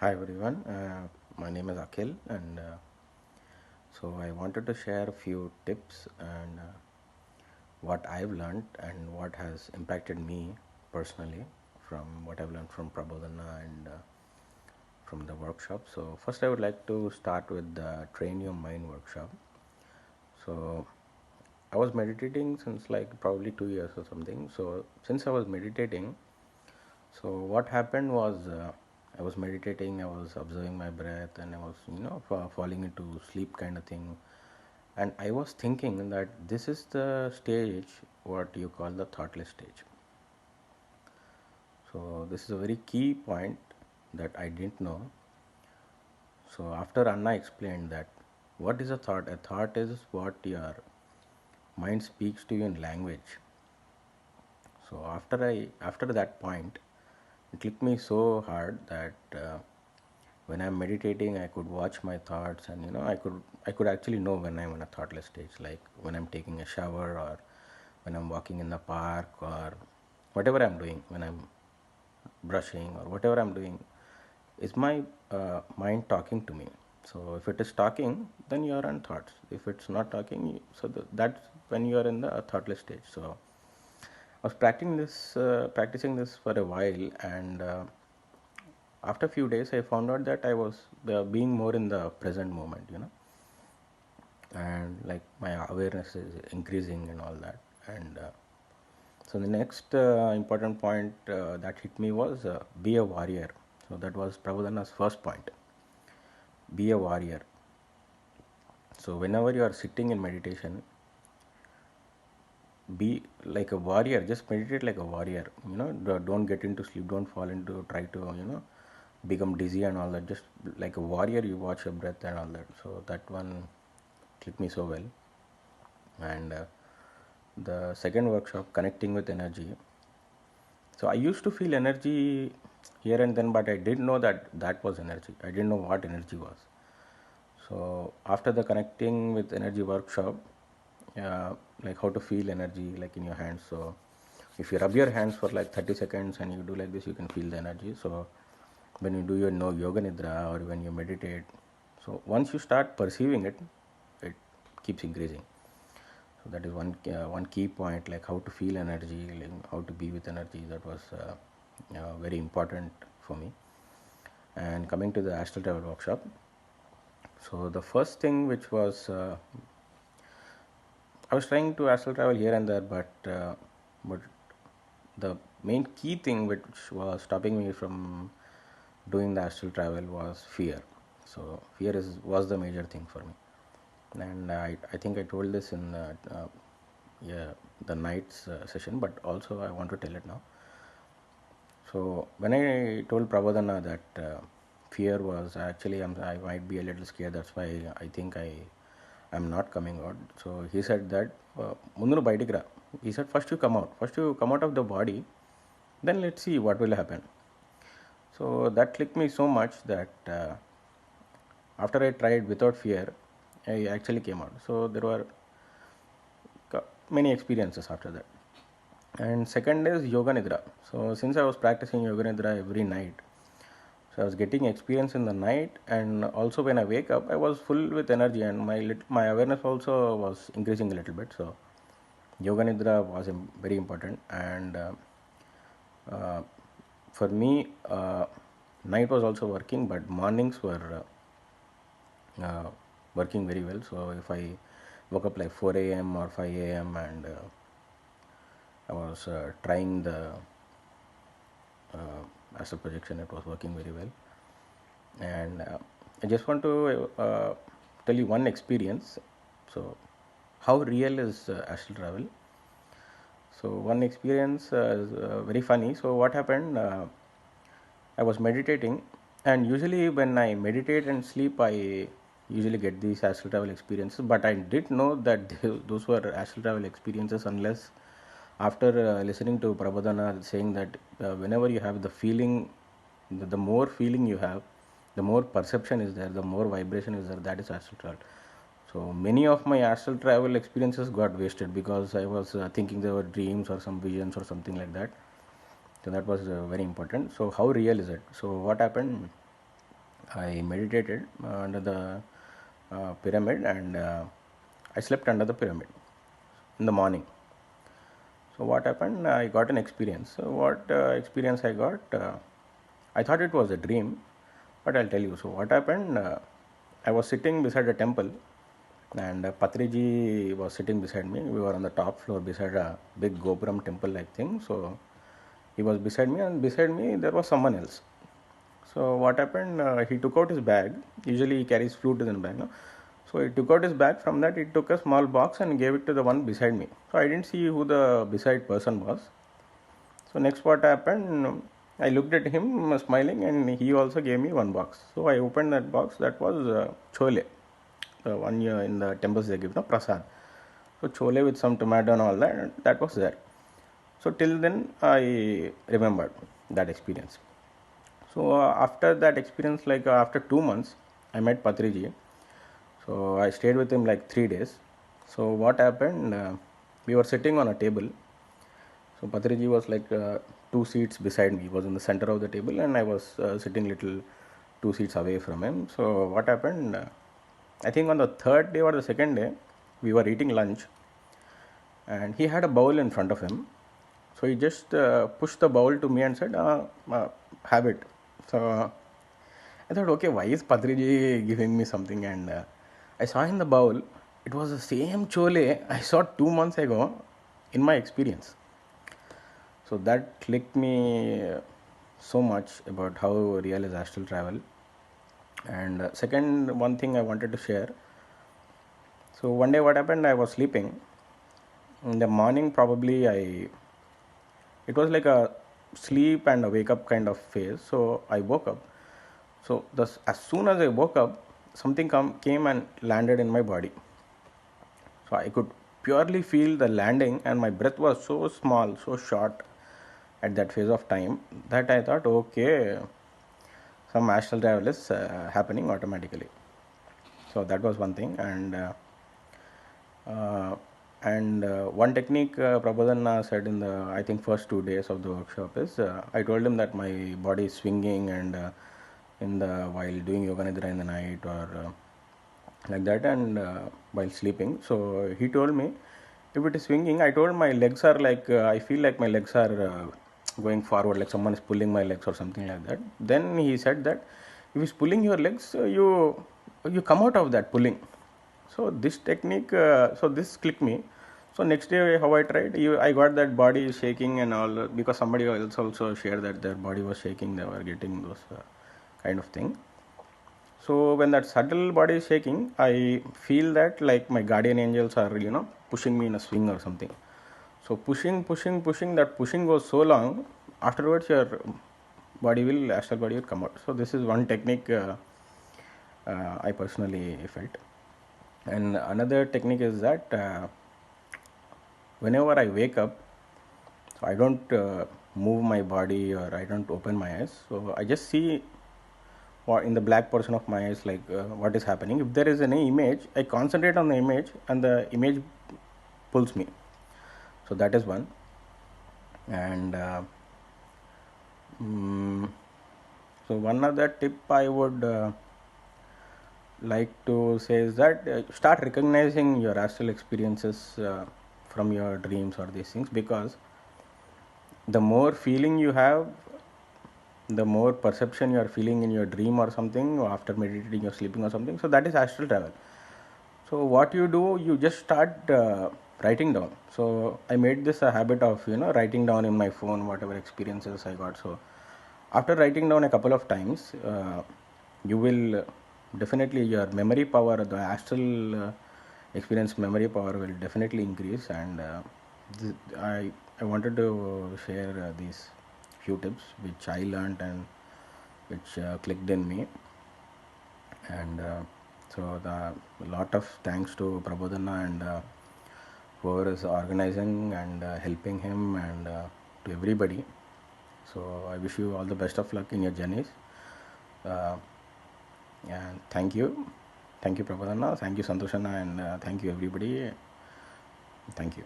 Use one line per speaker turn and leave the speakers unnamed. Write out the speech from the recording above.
Hi everyone, my name is Akhil, and so I wanted to share a few tips and what I've learned and what has impacted me personally from what I've learned from Prabodhana and from the workshop. So first, I would like to start with the Train Your Mind workshop. So I was meditating since like probably 2 years or something. So since I was meditating, so what happened was I was meditating, I was observing my breath, and I was falling into sleep kind of thing. And I was thinking that this is the stage what you call the thoughtless stage. So this is a very key point that I didn't know. So after Anna explained that what is a thought? A thought is what your mind speaks to you in language. So after that point, it clicked me so hard that when I'm meditating, I could watch my thoughts, and I could actually know when I'm in a thoughtless stage, like when I'm taking a shower or when I'm walking in the park or whatever I'm doing, when I'm brushing or whatever I'm doing, is my mind talking to me. So if it is talking, then you are on thoughts. If it's not talking, that's when you are in the thoughtless stage. So I was practicing this for a while, and after a few days, I found out that I was being more in the present moment, and like my awareness is increasing and all that. And so the next important point that hit me was be a warrior. So that was Prabodhana's first point. Be a warrior. So whenever you are sitting in meditation, be like a warrior. Just meditate like a warrior. Don't get into sleep. Don't fall into try to become dizzy and all that. Just like a warrior, you watch your breath and all that. So that one clicked me so well. And the second workshop, connecting with energy. So I used to feel energy here and then, but I didn't know that that was energy. I didn't know what energy was. So after the connecting with energy workshop, uh, like how to feel energy like in your hands. So if you rub your hands for like 30 seconds and you do like this, you can feel the energy. So when you do your no yoga nidra or when you meditate, so once you start perceiving it, it keeps increasing. So that is one key point, like how to feel energy, like how to be with energy. That was very important for me. And coming to the astral travel workshop, so the first thing which was I was trying to astral travel here and there, but the main key thing which was stopping me from doing the astral travel was fear. So fear is was the major thing for me, and I think I told this in yeah, the night's session, but also I want to tell it now. So when I told Prabodhana that fear was actually I might be a little scared, that's why I think I'm not coming out. So he said that Mundunu baitikra. He said first you come out of the body, then let's see what will happen. So that clicked me so much that after I tried without fear, I actually came out. So there were many experiences after that. And second is yoga nidra. So since I was practicing yoga nidra every night, so I was getting experience in the night, and also when I wake up, I was full with energy, and my awareness also was increasing a little bit. So yoga nidra was very important, and uh, for me, night was also working, but mornings were working very well. So if I woke up like 4 a.m. or 5 a.m. and I was trying the astral projection, it was working very well. And I just want to tell you one experience. So how real is astral travel? So one experience is very funny. So what happened, I was meditating, and usually when I meditate and sleep, I usually get these astral travel experiences, but I didn't know that those were astral travel experiences unless after listening to Prabodhana saying that whenever you have the feeling, the more feeling you have, the more perception is there, the more vibration is there, that is astral travel. So many of my astral travel experiences got wasted because I was thinking they were dreams or some visions or something like that. So that was very important. So how real is it? So what happened? I meditated under the pyramid, and I slept under the pyramid in the morning. So what happened? I got an experience. So what experience I got? I thought it was a dream, but I'll tell you. So what happened? I was sitting beside a temple, and Patriji was sitting beside me. We were on the top floor beside a big Gopuram temple, I think. So he was beside me, and beside me there was someone else. So what happened? He took out his bag. Usually he carries flute in the bag, no? So he took out his bag. From that, he took a small box and gave it to the one beside me. So I didn't see who the beside person was. So next, what happened? I looked at him smiling, and he also gave me one box. So I opened that box. That was chole, the one year in the temples they give, no, prasad. So chole with some tomato and all that. That was there. So till then, I remembered that experience. So after that experience, like after 2 months, I met Patriji. So I stayed with him like 3 days. So what happened? We were sitting on a table. So Patriji was like 2 seats beside me. He was in the center of the table, and I was sitting little 2 seats away from him. So what happened? I think on the third day or the second day, we were eating lunch, and he had a bowl in front of him. So he just pushed the bowl to me and said, "Have it." So I thought, okay, why is Patriji giving me something? And I saw in the bowl, it was the same chole I saw 2 months ago in my experience. So that clicked me so much about how real is astral travel. And second, one thing I wanted to share. So one day, what happened? I was sleeping. In the morning, probably it was like a sleep and a wake up kind of phase. So I woke up. So as soon as I woke up, something came and landed in my body. So I could purely feel the landing, and my breath was so small, so short at that phase of time that I thought, okay, some astral travel is happening automatically. So that was one thing, uh, and one technique Prabodhanna said in the, I think, first 2 days of the workshop is, I told him that my body is swinging, and in the while doing yoga nidra in the night, or like that, and while sleeping. So he told me, if it is swinging, I told my legs are like, I feel like my legs are going forward, like someone is pulling my legs or something like that. Then he said that if he's pulling your legs, you come out of that pulling. So this technique, so this clicked me. So next day, how I tried, I got that body shaking and all, because somebody else also shared that their body was shaking. They were getting those kind of thing. So when that subtle body is shaking, I feel that like my guardian angels are, pushing me in a swing or something. So pushing, that pushing goes so long, afterwards your astral body will come out. So this is one technique I personally felt. And another technique is that whenever I wake up, so I don't move my body, or I don't open my eyes. So I just see what in the black portion of my eyes, like what is happening. If there is any image, I concentrate on the image, and the image pulls me. So that is one. And so one other tip I would like to say is that start recognizing your astral experiences from your dreams or these things, because the more feeling you have, the more perception you are feeling in your dream or something, or after meditating or sleeping or something. So that is astral travel. So what you do, you just start writing down. So I made this a habit of writing down in my phone whatever experiences I got. So after writing down a couple of times, you will definitely, your memory power, the astral experience memory power will definitely increase. And I wanted to share these few tips which I learned and which clicked in me. And so the lot of thanks to Prabodhana, and whoever is organizing and helping him, and to everybody. So I wish you all the best of luck in your journeys. Uh, and thank you Prabodhana, thank you Santoshana, and thank you everybody. Thank you.